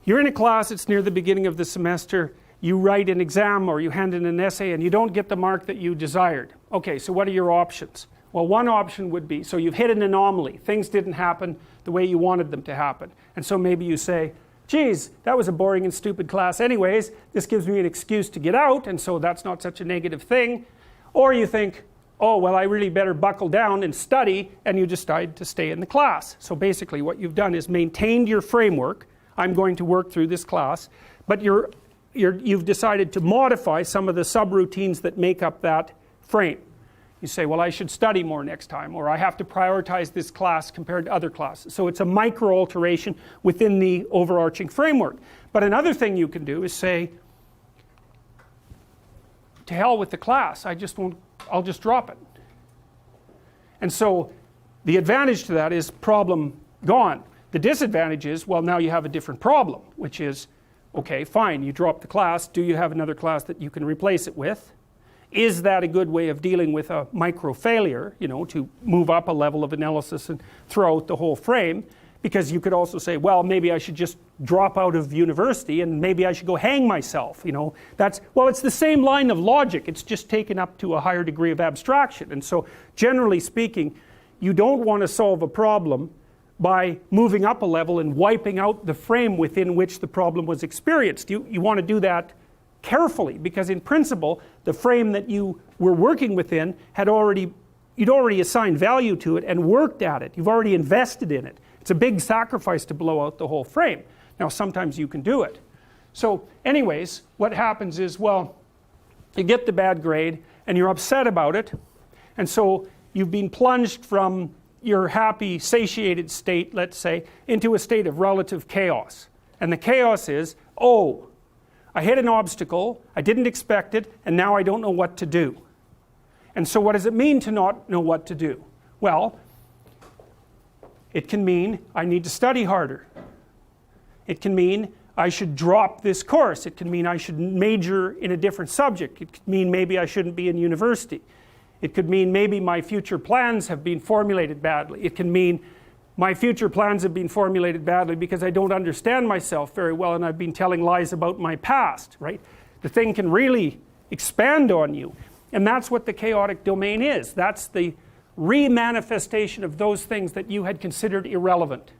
You're in a class, it's near the beginning of the semester, you write an exam or you hand in an essay and you don't get the mark that you desired. Okay, so what are your options? Well, one option would be, so you've hit an anomaly. Things didn't happen the way you wanted them to happen. And so maybe you say, geez, that was a boring and stupid class anyways. This gives me an excuse to get out, and so that's not such a negative thing. Or you think, oh, well, I really better buckle down and study, and you decide to stay in the class. So basically what you've done is maintained your framework. I'm going to work through this class, but you've decided to modify some of the subroutines that make up that frame. You say, well, I should study more next time, or I have to prioritize this class compared to other classes. So it's a micro alteration within the overarching framework. But another thing you can do is say, to hell with the class, I'll just drop it. And so the advantage to that is problem gone. The disadvantage is, well, now you have a different problem, which is, okay, fine, you drop the class. Do you have another class that you can replace it with? Is that a good way of dealing with a micro failure, you know, to move up a level of analysis and throw out the whole frame? Because you could also say, well, maybe I should just drop out of university and maybe I should go hang myself, you know. Well, it's the same line of logic, it's just taken up to a higher degree of abstraction. And so, generally speaking, you don't want to solve a problem by moving up a level and wiping out the frame within which the problem was experienced. You want to do that carefully, because in principle, the frame that you were working within you'd already assigned value to it and worked at it. You've already invested in it. It's a big sacrifice to blow out the whole frame. Now, sometimes you can do it. So anyways, what happens is, well, you get the bad grade and you're upset about it, and so you've been plunged from your happy, satiated state, let's say, into a state of relative chaos. And the chaos is, oh, I hit an obstacle, I didn't expect it, and now I don't know what to do. And so what does it mean to not know what to do? Well, it can mean I need to study harder. It can mean I should drop this course. It can mean I should major in a different subject. It could mean maybe I shouldn't be in university. It could mean maybe my future plans have been formulated badly. It can mean my future plans have been formulated badly because I don't understand myself very well and I've been telling lies about my past, right? The thing can really expand on you. And that's what the chaotic domain is. That's the remanifestation of those things that you had considered irrelevant,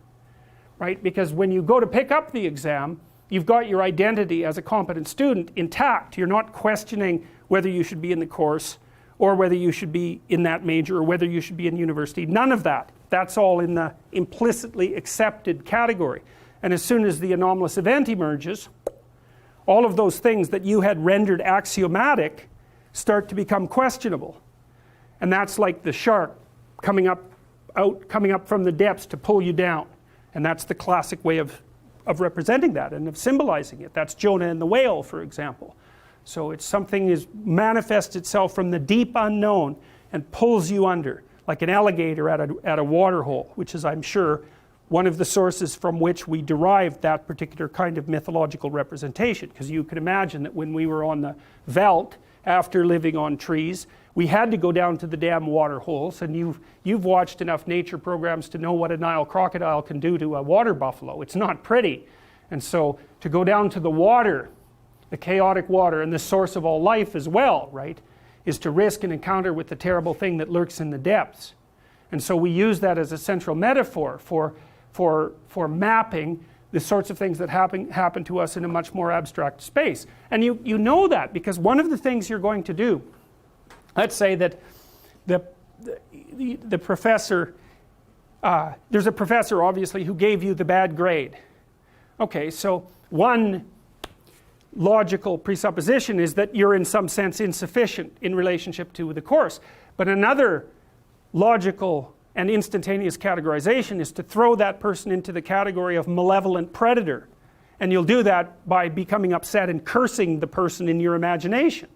right? Because when you go to pick up the exam, you've got your identity as a competent student intact. You're not questioning whether you should be in the course or whether you should be in that major or whether you should be in university. None of that. That's all in the implicitly accepted category. And as soon as the anomalous event emerges, all of those things that you had rendered axiomatic start to become questionable. And that's like the shark coming up from the depths to pull you down. And that's the classic way of representing that and of symbolizing it. That's Jonah and the whale, for example. So it's something is manifests itself from the deep unknown and pulls you under, like an alligator at a water hole, which is, I'm sure, one of the sources from which we derived that particular kind of mythological representation. Because you can imagine that when we were on the veldt, after living on trees, we had to go down to the damn water holes, and you've watched enough nature programs to know what a Nile crocodile can do to a water buffalo. It's not pretty. And so to go down to the water, the chaotic water, and the source of all life as well, right, is to risk an encounter with the terrible thing that lurks in the depths. And so we use that as a central metaphor for mapping the sorts of things that happen to us in a much more abstract space. And you know that because one of the things you're going to do, let's say that the professor, there's a professor obviously who gave you the bad grade. Okay, so one logical presupposition is that you're in some sense insufficient in relationship to the course. But another logical and instantaneous categorization is to throw that person into the category of malevolent predator. And you'll do that by becoming upset and cursing the person in your imagination.